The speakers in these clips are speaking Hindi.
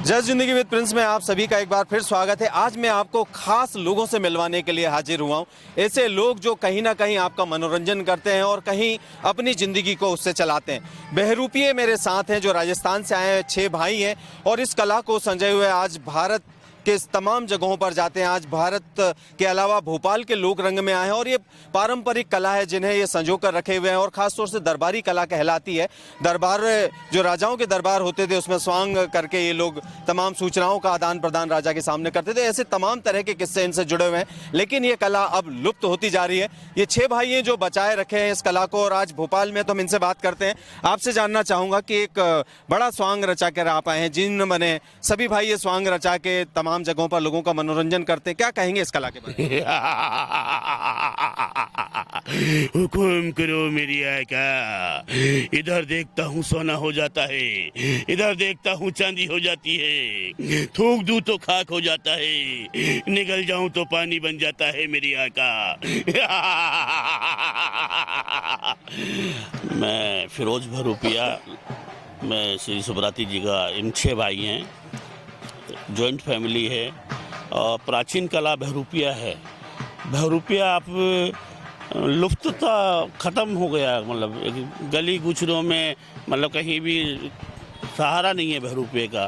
जस्ट जिंदगी विद प्रिंस में आप सभी का एक बार फिर स्वागत है। आज मैं आपको खास लोगों से मिलवाने के लिए हाजिर हुआ हूँ। ऐसे लोग जो कहीं ना कहीं आपका मनोरंजन करते हैं और कहीं अपनी ज़िंदगी को उससे चलाते हैं। बहरूपिये मेरे साथ हैं जो राजस्थान से आए हैं, 6 भाई हैं और इस कला को संजोए हुए आज भारत के तमाम जगहों पर जाते हैं। आज भारत के अलावा भोपाल के लोक रंग में आए हैं और ये पारंपरिक कला है जिन्हें ये संजो कर रखे हुए हैं और ख़ासतौर से दरबारी कला कहलाती है। दरबार जो राजाओं के दरबार होते थे उसमें स्वांग करके ये लोग तमाम सूचनाओं का आदान प्रदान राजा के सामने करते थे। ऐसे तमाम तरह के किस्से इनसे जुड़े हुए हैं, लेकिन ये कला अब लुप्त होती जा रही है। ये 6 भाई हैं जो बचाए रखे हैं इस कला को और आज भोपाल में तो हम इनसे बात करते हैं। आपसे जानना चाहूँगा कि एक बड़ा स्वांग रचा कर आप आए हैं, जिन बने सभी भाई ये स्वांग रचा के तमाम जगहों पर लोगों का मनोरंजन करते हैं। क्या कहेंगे इस कला के बारे में? हुकुम करो मेरी आका। इधर देखता हूँ सोना हो जाता है, इधर देखता हूँ चांदी हो जाती है, थूक दूं तो खाक हो जाता है, निगल जाऊं तो पानी बन जाता है मेरी आका। मैं फिरोज भरूपिया, मैं श्री सुब्राती जी का, इन 6 भाई हैं, जॉइंट फैमिली है और प्राचीन कला बहरूपिया है। बहरूपिया आप लुप्तता ख़त्म हो गया, मतलब गली गुचरों में मतलब कहीं भी सहारा नहीं है बहरूपिये का,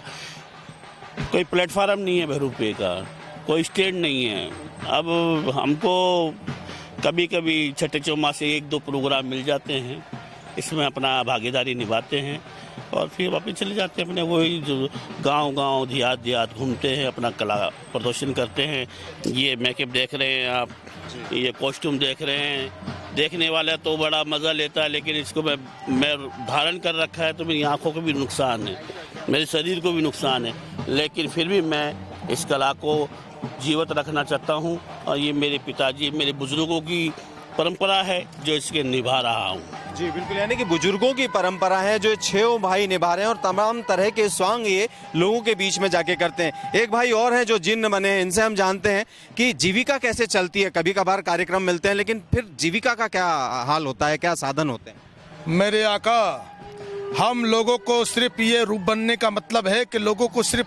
कोई प्लेटफार्म नहीं है बहरूपिये का, कोई स्टेज नहीं है। अब हमको कभी कभी छठे चौमासे 1-2 प्रोग्राम मिल जाते हैं, इसमें अपना भागीदारी निभाते हैं और फिर वापस चले जाते हैं अपने वही जो गांव देहात घूमते हैं, अपना कला प्रदर्शन करते हैं। ये मेकअप देख रहे हैं आप, ये कॉस्ट्यूम देख रहे हैं, देखने वाला तो बड़ा मज़ा लेता है, लेकिन इसको मैं धारण कर रखा है तो मेरी आँखों को भी नुकसान है, मेरे शरीर को भी नुकसान है, लेकिन फिर भी मैं इस कला को जीवित रखना चाहता हूँ और ये मेरे पिताजी, मेरे बुजुर्गों की परंपरा है जो इसके निभा रहा हूँ। जी बिल्कुल, यानी कि बुजुर्गों की परंपरा है जो 6 भाई निभा रहे हैं और तमाम तरह के स्वांग ये लोगों के बीच में जाके करते हैं। एक भाई और हैं जो जिन्न बने हैं, इनसे हम जानते हैं कि जीविका कैसे चलती है। कभी कभार कार्यक्रम मिलते हैं, लेकिन फिर जीविका का क्या हाल होता है, क्या साधन होते हैं? मेरे आका, हम लोगों को सिर्फ ये रूप बनने का मतलब है कि लोगों को सिर्फ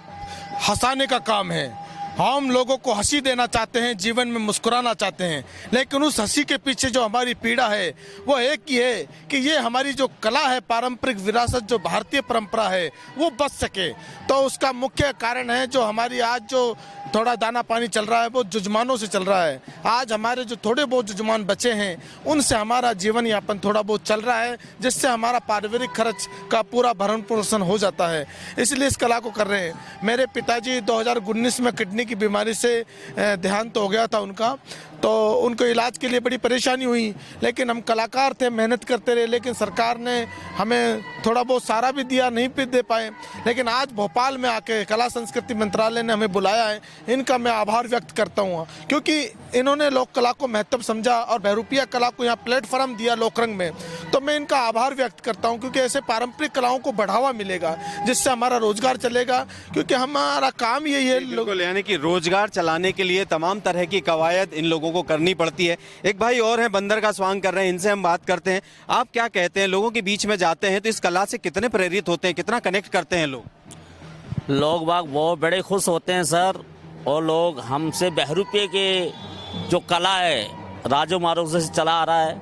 हंसाने का काम है। हम लोगों को हंसी देना चाहते हैं, जीवन में मुस्कुराना चाहते हैं, लेकिन उस हंसी के पीछे जो हमारी पीड़ा है वो एक ही है कि ये हमारी जो कला है, पारंपरिक विरासत जो भारतीय परंपरा है वो बच सके। तो उसका मुख्य कारण है जो हमारी आज जो थोड़ा दाना पानी चल रहा है वो जुजमानों से चल रहा है। आज हमारे जो थोड़े बहुत जुजमान बचे हैं उनसे हमारा जीवन यापन थोड़ा बहुत चल रहा है, जिससे हमारा पारिवारिक खर्च का पूरा भरण पोषण हो जाता है, इसलिए इस कला को कर रहे हैं। मेरे पिताजी 2019 में किडनी की बीमारी से देहांत हो गया था उनका, तो उनको इलाज के लिए बड़ी परेशानी हुई, लेकिन हम कलाकार थे, मेहनत करते रहे, लेकिन सरकार ने हमें थोड़ा बहुत सहारा भी दिया, नहीं भी दे पाए। लेकिन आज भोपाल में आके कला संस्कृति मंत्रालय ने हमें बुलाया है, इनका मैं आभार व्यक्त करता हूँ, क्योंकि इन्होंने लोक कला को महत्व समझा और बहरूपिया कला को यहाँ प्लेटफॉर्म दिया लोकरंग में, तो मैं इनका आभार व्यक्त करता हूँ, क्योंकि ऐसे पारंपरिक कलाओं को बढ़ावा मिलेगा जिससे हमारा रोजगार चलेगा, क्योंकि हमारा काम यही है। बिल्कुल, यानी कि रोजगार चलाने के लिए तमाम तरह की कवायद इन लोगों को करनी पड़ती है। एक भाई और हैं, बंदर का स्वांग कर रहे हैं, इनसे हम बात करते हैं। आप क्या कहते हैं, लोगों के बीच में जाते हैं तो इस कला से कितने प्रेरित होते हैं, कितना कनेक्ट करते हैं लोग बाग बहुत बड़े खुश होते हैं सर, और लोग हमसे बहरूपिये के जो कला है राजो महाराजों से चला आ रहा है,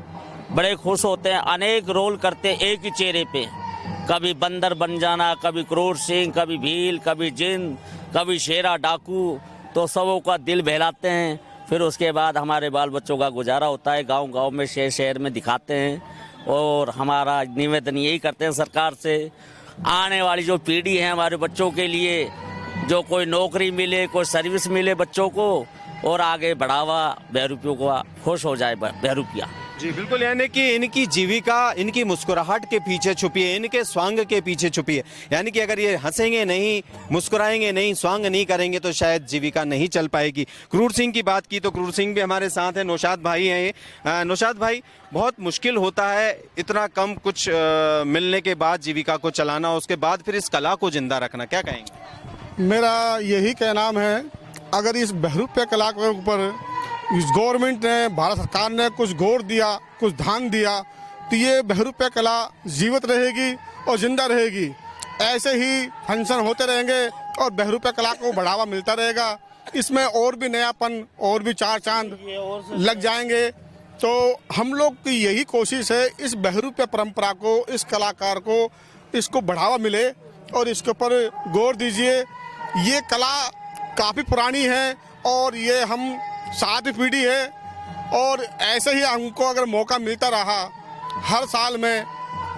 बड़े खुश होते हैं। अनेक रोल करते हैं एक ही चेहरे पे, कभी बंदर बन जाना, कभी क्रूर सिंह, कभी भील, कभी जिन, कभी शेरा डाकू, तो सबों का दिल बहलाते हैं। फिर उसके बाद हमारे बाल बच्चों का गुजारा होता है, गांव-गांव में, शहर में दिखाते हैं। और हमारा निवेदन यही करते हैं सरकार से, आने वाली जो पीढ़ी है हमारे बच्चों के लिए जो कोई नौकरी मिले, कोई सर्विस मिले बच्चों को, और आगे बढ़ावा बहरूपियों को खुश हो जाए बहरूपिया। जी बिल्कुल, यानी कि इनकी जीविका इनकी मुस्कुराहट के पीछे छुपी है, इनके स्वांग के पीछे छुपी है। यानी कि अगर ये हंसेंगे नहीं, मुस्कुराएंगे नहीं, स्वांग नहीं करेंगे तो शायद जीविका नहीं चल पाएगी। क्रूर सिंह की बात की तो क्रूर सिंह भी हमारे साथ हैं, नौशाद भाई हैं ये। नौशाद भाई, बहुत मुश्किल होता है इतना कम कुछ मिलने के बाद जीविका को चलाना, उसके बाद फिर इस कला को जिंदा रखना, क्या कहेंगे? मेरा यही कहना है, अगर इस बहरूपिया कला के ऊपर इस गवर्नमेंट ने, भारत सरकार ने कुछ गौर दिया, कुछ ध्यान दिया, तो ये बहरूपिया कला जीवित रहेगी और जिंदा रहेगी। ऐसे ही फंक्शन होते रहेंगे और बहरूपिया कला को बढ़ावा मिलता रहेगा। इसमें और भी नयापन और भी चार चांद लग जाएंगे। तो हम लोग की यही कोशिश है इस बहरूपिया परंपरा को, इस कलाकार को, इसको बढ़ावा मिले और इसके ऊपर गौर दीजिए। ये कला काफ़ी पुरानी है और ये हम 7वीं पीढ़ी है और ऐसे ही हमको अगर मौका मिलता रहा, हर साल में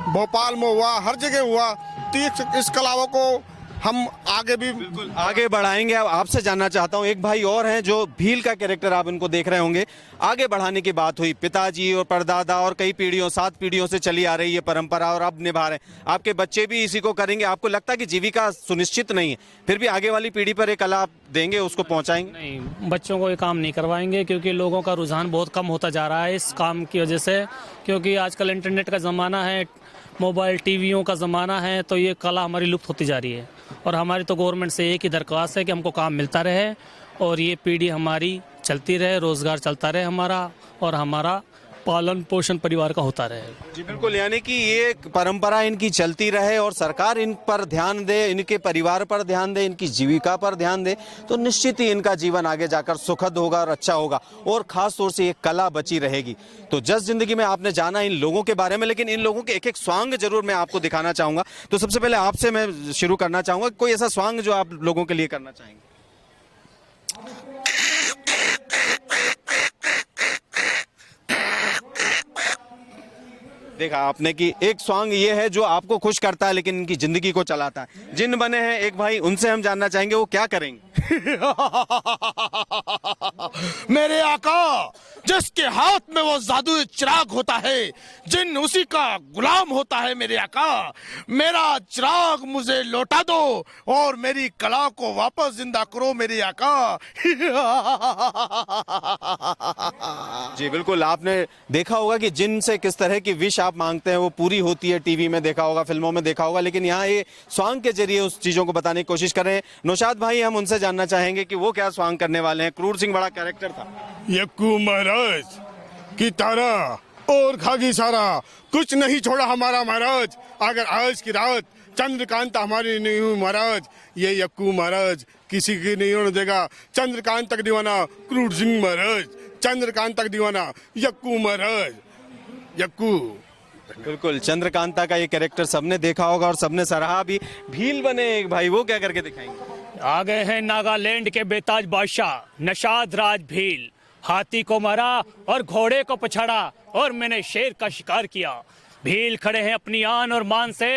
भोपाल में हुआ, हर जगह हुआ, तो इस कलाओं को हम आगे भी आगे बढ़ाएंगे। अब आपसे जानना चाहता हूँ, एक भाई और हैं जो भील का कैरेक्टर आप इनको देख रहे होंगे, आगे बढ़ाने की बात हुई, पिताजी और परदादा और कई पीढ़ियों 7 पीढ़ियों से चली आ रही है परंपरा और अब निभा रहे हैं, आपके बच्चे भी इसी को करेंगे। आपको लगता है कि जीविका सुनिश्चित नहीं है, फिर भी आगे वाली पीढ़ी पर एक कला आप देंगे, उसको पहुंचाएंगे? नहीं, बच्चों को ये काम नहीं करवाएंगे क्योंकि लोगों का रुझान बहुत कम होता जा रहा है इस काम की वजह से, क्योंकि आजकल इंटरनेट का ज़माना है, मोबाइल टीवियों का ज़माना है, तो ये कला हमारी लुप्त होती जा रही है। और हमारी तो गवर्नमेंट से एक ही दरख्वास्त है कि हमको काम मिलता रहे और ये पीढ़ी हमारी चलती रहे, रोज़गार चलता रहे हमारा, और हमारा पालन पोषण परिवार का होता रहे। जी बिल्कुल, यानी कि ये परंपरा इनकी चलती रहे और सरकार इन पर ध्यान दे, इनके परिवार पर ध्यान दे, इनकी जीविका पर ध्यान दे, तो निश्चित ही इनका जीवन आगे जाकर सुखद होगा और अच्छा होगा और खास तौर से ये कला बची रहेगी। तो जस्ट जिंदगी में आपने जाना इन लोगों के बारे में, लेकिन इन लोगों के एक एक स्वांग जरूर मैं आपको दिखाना चाहूंगा। तो सबसे पहले आपसे मैं शुरू करना चाहूंगा, कोई ऐसा स्वांग जो आप लोगों के लिए करना चाहेंगे? देखा आपने कि एक सॉन्ग ये है जो आपको खुश करता है लेकिन इनकी जिंदगी को चलाता है। जिन बने हैं एक भाई, उनसे हम जानना चाहेंगे वो क्या करेंगे। मेरे आका जिसके हाथ में वो जादुई चिराग होता है, जिन उसी का गुलाम होता है मेरे आका। मेरा चिराग मुझे लौटा दो और मेरी कला को वापस जिंदा करो मेरे आका। जी बिल्कुल, आपने देखा होगा कि जिनसे किस तरह की विश आप मांगते हैं वो पूरी होती है। टीवी में देखा होगा, फिल्मों में देखा होगा, लेकिन यहाँ ये सॉन्ग के जरिए उस चीजों को बताने की कोशिश कर रहे हैं। नौशाद भाई, हम उनसे जानना चाहेंगे कि वो क्या सॉन्ग करने वाले हैं। क्रूर सिंह बड़ा कैरेक्टर था। यक्कू महाराज की तारा और खागी सारा, कुछ नहीं छोड़ा हमारा महाराज। अगर आज की रात चंद्रकांत हमारी नहीं हुई महाराज, ये यक्कू महाराज किसी की नहीं होने देगा। चंद्रकांत तक दीवाना क्रूर सिंह महाराज, चंद्रकांत तक दीवाना यक्कू महाराज। यक्कू बिल्कुल, चंद्रकांता का ये कैरेक्टर सबने देखा होगा और सबने सराहा भी। भील बने एक भाई, वो क्या करके दिखाएंगे? आ गए हैं नागालैंड के बेताज बादशाह नशाद राज भील। हाथी को मारा और घोड़े को पछाड़ा और मैंने शेर का शिकार किया। भील खड़े हैं अपनी आन और मान से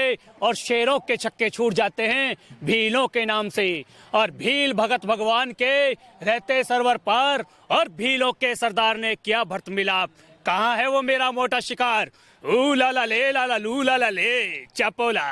और शेरों के छक्के छूट जाते हैं भीलों के नाम से। और भील भगत भगवान के रहते सरवर पर और भीलों के सरदार ने किया भर्त मिलाप। कहाँ है वो मेरा मोटा शिकार? ऊ लाला ले लाला लू लाला ले चपोला।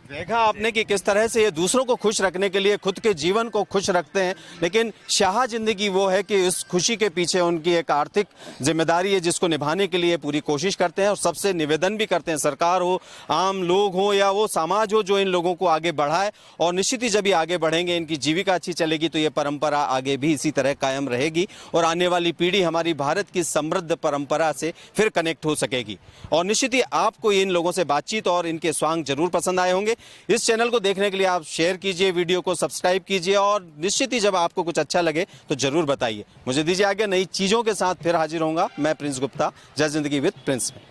देखा आपने कि किस तरह से ये दूसरों को खुश रखने के लिए खुद के जीवन को खुश रखते हैं, लेकिन शाह जिंदगी वो है कि इस खुशी के पीछे उनकी एक आर्थिक जिम्मेदारी है जिसको निभाने के लिए पूरी कोशिश करते हैं और सबसे निवेदन भी करते हैं, सरकार हो, आम लोग हो या वो समाज हो, जो इन लोगों को आगे बढ़ाए। और निश्चित ही जब ये आगे बढ़ेंगे, इनकी जीविका अच्छी चलेगी, तो ये परंपरा आगे भी इसी तरह कायम रहेगी और आने वाली पीढ़ी हमारी भारत की समृद्ध परंपरा से फिर कनेक्ट हो सकेगी। और निश्चित ही आपको इन लोगों से बातचीत और इनके सॉन्ग जरूर पसंद आए होंगे। इस चैनल को देखने के लिए आप शेयर कीजिए, वीडियो को सब्सक्राइब कीजिए और निश्चित ही जब आपको कुछ अच्छा लगे तो जरूर बताइए। मुझे दीजिए आगे, नई चीजों के साथ फिर हाजिर होऊंगा। मैं प्रिंस गुप्ता, जय जिंदगी विद प्रिंस में।